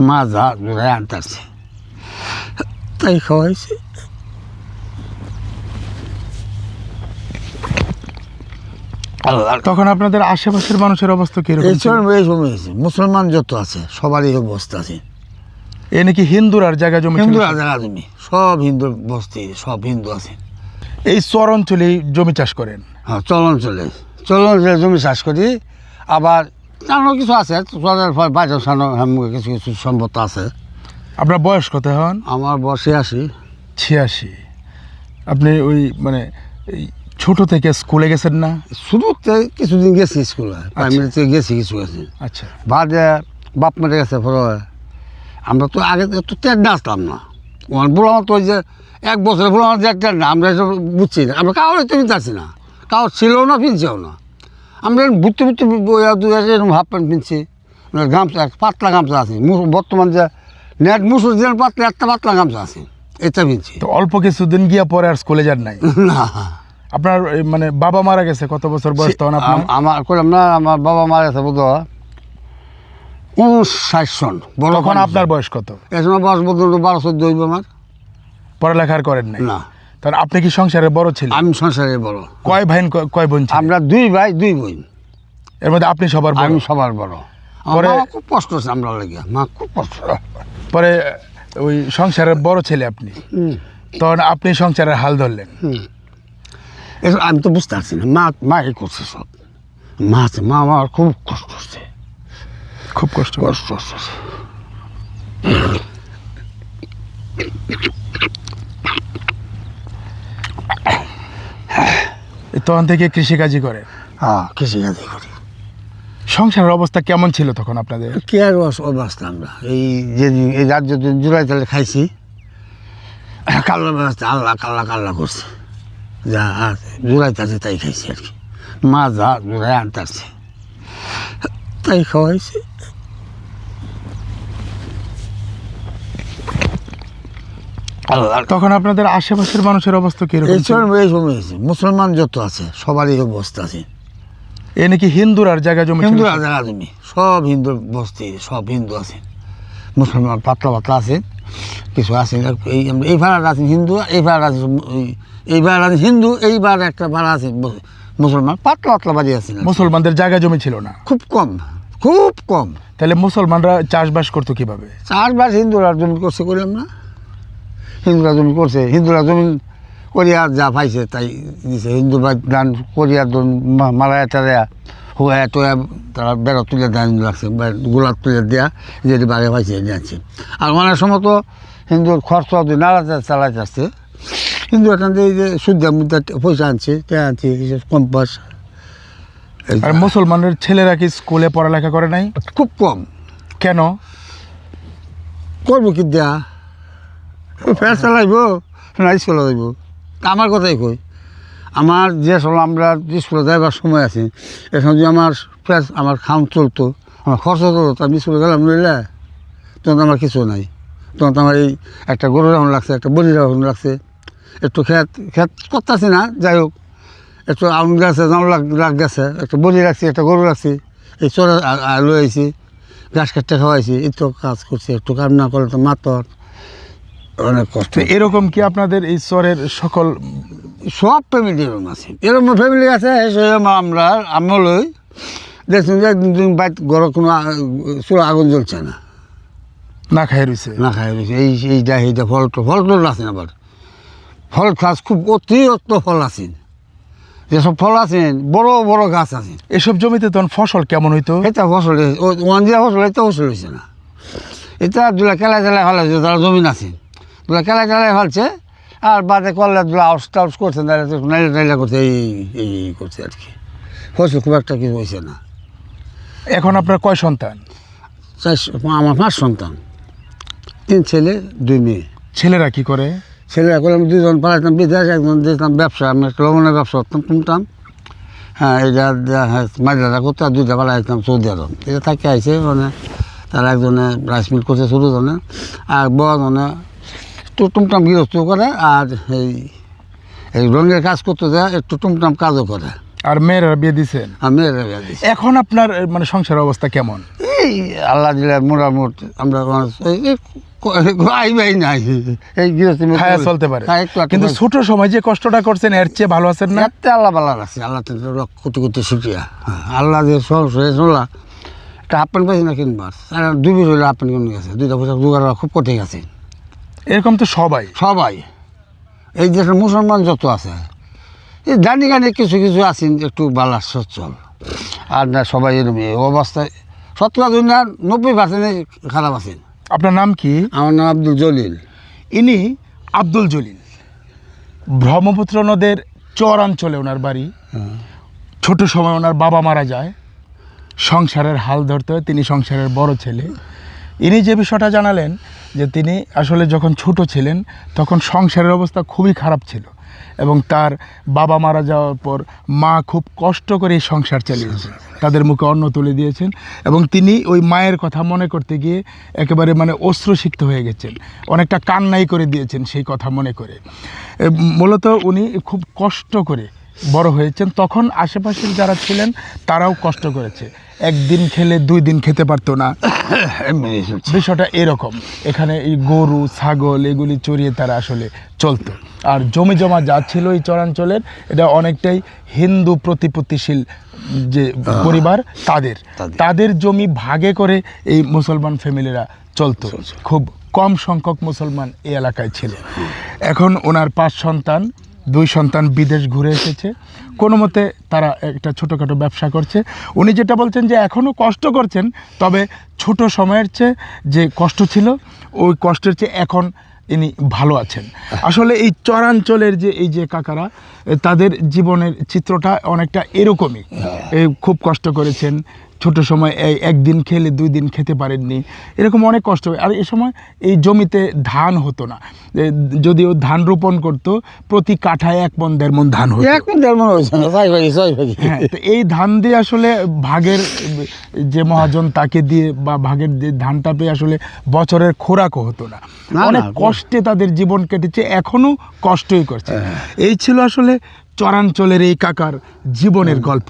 মাজা জোড়ায় আনতেছে তাই খাওয়াইছে। তখন আপনাদের আশেপাশের মানুষের অবস্থা কিরকম? এই সময় হয়েছে মুসলমান যত আছে সবারই অবস্থা আছে। এ নাকি হিন্দুর আর জায়গা জমি ছিল? হিন্দু জায়গা জমি সব হিন্দুর বস্তি, সব হিন্দু আছে। এই চর অঞ্চলেই জমি চাষ করেন? হ্যাঁ, চলঞ্চলে জমি চাষ করি। আবার আরও কিছু আছে বাইরে কিছু কিছু সম্পদ আছে। আপনার বয়স কত হন? আমার বয়স 86। 86। আপনি ওই মানে এই ছোট থেকে স্কুলে গেছেন না? শুরুতে কিছুদিন গেছি স্কুলে, প্রাইমারিতে গেছি কিছু গেছি। আচ্ছা। বাদে বাপ মেরে গেছে পরে আমরা তো আগে তো ট্রেন না আসতাম না। বললাম তো ওই যে 1 বছরে বললাম যে ট্রেন না, আমরা এসব বুঝছি না। আমরা কাউরে তো নিতে না, কাউ ছিল না, পিনছেও না। আমরা বুঝতে বুঝতে এরকম হাফ প্যান্ট পিনছি, গামছা পাতলা গামছা আছে। বর্তমান যে নেট মুসুর দিন পাতলা একটা পাতলা গামছা আছে, এটা পিনছি। তো অল্প কিছুদিন গিয়া পরে আর স্কুলে যান নাই? না। আপনার মানে বাবা মারা গেছে কত বছর বয়স তখন আপনার? আমার করলাম না, আমার বাবা মারা গেছে বোধ 59 সন। তখন আপনার বয়স কত? এই সময় বয়স বোধ 12-14 হইব আমার। পড়ালেখার করেন নাই? না। তাহলে আপনি কি সংসারের বড় ছিলেন? আমি সংসারে বড়। কয় ভাই কয় বোন ছিলেন? আমরা 2 ভাই 2 বোন। এর মধ্যে আপনি সবার বড়? আমি সবার বড়। পরে খুব কষ্ট হচ্ছে আমরা লাগিয়া, মা খুব কষ্ট। পরে ওই সংসারের বড় ছেলে আপনি, তখন আপনি সংসারের হাল ধরলেন। এসব আমি তো বুঝতে পারছি না। মা এই করছে সব। মা আমার খুব কষ্ট হচ্ছে, খুব কষ্ট হচ্ছে। তখন থেকে কৃষিকাজই করে? হ্যাঁ, কৃষিকাজই করি। সংসারের অবস্থা কেমন ছিল তখন আপনাদের? কি আর অবস্থা, আমরা এই যে এই রাজ্য জুড়াই তালে খাইছি, কাল্লা ব্যবস্থা আল্লাহ কাল্লা করছে, যা আর জুড়াইতে তাই খাইছি আর কি। মাজা জোড়ায় আনতেছে তাই খাওয়াইছে। তখন আপনাদের আশেপাশের মানুষের অবস্থা কিরকম? এই সময় হয়েছে মুসলমান যত আছে সবারই অবস্থা আছে। এ নাকি হিন্দুর আর জায়গা জমি ছিল? হিন্দু জায়গা জমি সব হিন্দুর বস্তি, সব হিন্দু আছে। মুসলমান পাতলা পাতলা আছে, কিছু আছে। এই ভাড়াটা আছে হিন্দু, এই ভাড়াটা আছে এই ভাড়া আছে হিন্দু, এই ভাড়া একটা ভাড়া আছে মুসলমান। পাতলা পাতলা বাড়ি আছে। মুসলমানদের জায়গা জমি ছিল না? খুব কম, খুব কম। তাহলে মুসলমানরা চাষবাস করতো কিভাবে? চাষবাস হিন্দুরা জমি করছে, করলাম না? হিন্দুরা জমি করছে, হিন্দুরা জমি করিয়া যা পাইছে তাই দিছে। হিন্দু ধান করিয়া মারায়া টারায়া হুয়া টয়া তারা বেড়া তুলে ধান লাগছে, গোলাপ তুলে দেওয়া যেটি বাগে পাইছে যাচ্ছে। আর অনেক সময় তো হিন্দুর খরচ নাড়াতে চালাইতে আসছে। হিন্দু এখান থেকে যে সুদ্ধার মধ্যে পয়সা আনছে, আনছে কম্পাস। আর মুসলমানের ছেলেরা কি স্কুলে পড়ালেখা করে নাই? খুব কম। কেন? করবো কি দেয়া, ফের চালাইব না স্কুলে যাইব। আমার কথাই কই, আমার যে আমরা স্কুলে যাইবার সময় আছে, এখন যদি আমার খাওয়ান চলতো, আমার খরচ চলতো, আমি স্কুলে গেলাম নইলে, তখন আমার কিছু নাই। তখন আমার এই একটা গরু রাখুন লাগছে, একটা বলি রাখুন লাগছে, একটু খেত করতেছি না, যাই হোক একটু আউন গেছে, রাখ গেছে, একটা বলি রাখছি, একটা গরু রাখছি, এই চোরা লই আইছি, ঘাস কাটতে খাওয়াইছি, এই তো কাজ করছি। একটু কাম না করলে তো মাতর অনেক কষ্ট। এরকম কি আপনাদের এই চরের সকল সব ফ্যামিলি এরকম আছে? এরকম ফ্যামিলি আছে আমরা আমলই দেখুন যে একদিন বাইক ঘরে কোনো চুলা আগুন জ্বলছে না, না খাই রয়েছে, না খাই রয়েছে। এইটা ফল টল আছে। আবার ফল গাছ খুব অতিরিক্ত ফল আছে, যেসব ফল আছেন বড় বড় গাছ আছে। এসব জমিতে তখন ফসল কেমন হইতো? এটা ফসল ওয়ান যে ফসল, এটা ফসল হয়েছে না। এটা দুলা কেলায় টেলায় ফেলাইছে, তারা জমিন আছে দুলা কেলায় টেলায় ফেলছে। আর বাদে করলে দুলা আউস টাউস করছে, নাইলে টাইলা করছে, এই করছে আর কি। ফসল খুব একটা কিছু হয়েছে না। এখন আপনার কয় সন্তান? আমার 5 সন্তান, 3 ছেলে 2 মেয়ে। ছেলেরা কি করে? ছেলেরা করলাম 2জন পালাইতাম বিদেশ, একজন দিতাম ব্যবসা। আমি একটা লবণের ব্যবসা করতাম, তুমতাম। হ্যাঁ, এটা মাইলাটা করতে, আর 2টা পালাইতাম সৌদি আরব। এটা থাকে আইসে মানে তারা একজনে রাইস মিল করছে ছোটোজনে, আর বড়জনে টুমটাম গৃহস্থ করে, আর এই রঙের কাজ করতে যায়, একটু টুমটাম কাজও করে। আর মেয়েরা বিয়ে দিচ্ছেন? আর মেয়েরা বিয়ে দিচ্ছে। এখন আপনার মানে সংসারের অবস্থা কেমন? এই আল্লাহ দিলে মোটামুটি আমরা আইবাই নাই এই গৃহস্থী খায়া চলতে পারে, একটু কিন্তু ছোট সময় যে কষ্টটা করছেন এর চেয়ে ভালো আছেন না? এতে আল্লাহ ভালো আছে, আল্লাহ তো কোটি কোটি শুক্রিয়া। আল্লাহ যে সহজ হয়ে চলা, একটা হাফ প্যান্ট পাইছি না কিনবার, 2 বছর হলে হাফ প্যান্ট কিনে গেছে, 2টা পয়সা জোগাড় করা খুব কঠিন আছে। এরকম তো সবাই সবাই এই দেশের মুসলমান যত আছে এই জানি গানি কিছু কিছু আছেন একটু বালা সচ্ছল, আর না সবাই এরকম এই অবস্থায় 70 না 90% খারাপ আছেন। আপনার নাম কি? আমার নাম আব্দুল জলিল। ইনি আব্দুল জলিল, ব্রহ্মপুত্র নদের চরাঞ্চলে ওনার বাড়ি। ছোট সময় ওনার বাবা মারা যায়, সংসারের হাল ধরতে হয়, তিনি সংসারের বড় ছেলে। ইনি যে বিষয়টা জানালেন যে তিনি আসলে যখন ছোট ছিলেন তখন সংসারের অবস্থা খুবই খারাপ ছিল, এবং তার বাবা মারা যাওয়ার পর মা খুব কষ্ট করে এই সংসার চালিয়েছেন, তাদের মুখে অন্ন তুলে দিয়েছেন, এবং তিনি ওই মায়ের কথা মনে করতে গিয়ে একেবারে মানে অশ্রুসিক্ত হয়ে গেছেন, অনেকটা কান্নাই করে দিয়েছেন সেই কথা মনে করে। মূলত উনি খুব কষ্ট করে বড় হয়েছেন, তখন আশেপাশের যারা ছিলেন তারাও কষ্ট করেছে, একদিন খেলে 2 দিন খেতে পারতো না, বিষয়টা এরকম। এখানে এই গরু ছাগল এগুলি চড়িয়ে তারা আসলে চলতো, আর জমি জমা যা ছিল এই চরাঞ্চলের এটা অনেকটাই হিন্দু প্রতিপত্তিশীল যে পরিবার, তাদের জমি ভাগে করে এই মুসলমান ফ্যামিলিরা চলতো। খুব কম সংখ্যক মুসলমান এই এলাকায় ছিল। এখন ওনার 5 সন্তান, 2 সন্তান বিদেশ ঘুরে এসেছে, কোনো মতে তারা একটা ছোটোখাটো ব্যবসা করছে। উনি যেটা বলছেন যে এখনও কষ্ট করছেন, তবে ছোট সময়ের চেয়ে যে কষ্ট ছিল ওই কষ্টের চেয়ে এখন ইনি ভালো আছেন। আসলে এই চরাঞ্চলের যে এই যে কাকারা, তাদের জীবনের চিত্রটা অনেকটা এরকমই। খুব কষ্ট করেছেন, ছোট সময় একদিন খেলে 2 দিন খেতে পারেননি, এরকম অনেক কষ্ট হয়। আর এ সময় এই জমিতে ধান হতো না, যদিও ধান রোপণ করতো প্রতি কাঠায় 1 মণ 1.5 মণ ধান হতো। 1 মণ 1.5 মণ হয়েছে না, 6 ভাগে। হ্যাঁ, তো এই ধান দিয়ে আসলে ভাগের যে মহাজন তাকে দিয়ে বা ভাগের যে ধানটা পেয়ে আসলে বছরের খোরাকও হতো না, অনেক কষ্টে তাদের জীবন কেটেছে, এখনো কষ্টই করছে। এই ছিল আসলে চরাঞ্চলের এই কাকার জীবনের গল্প।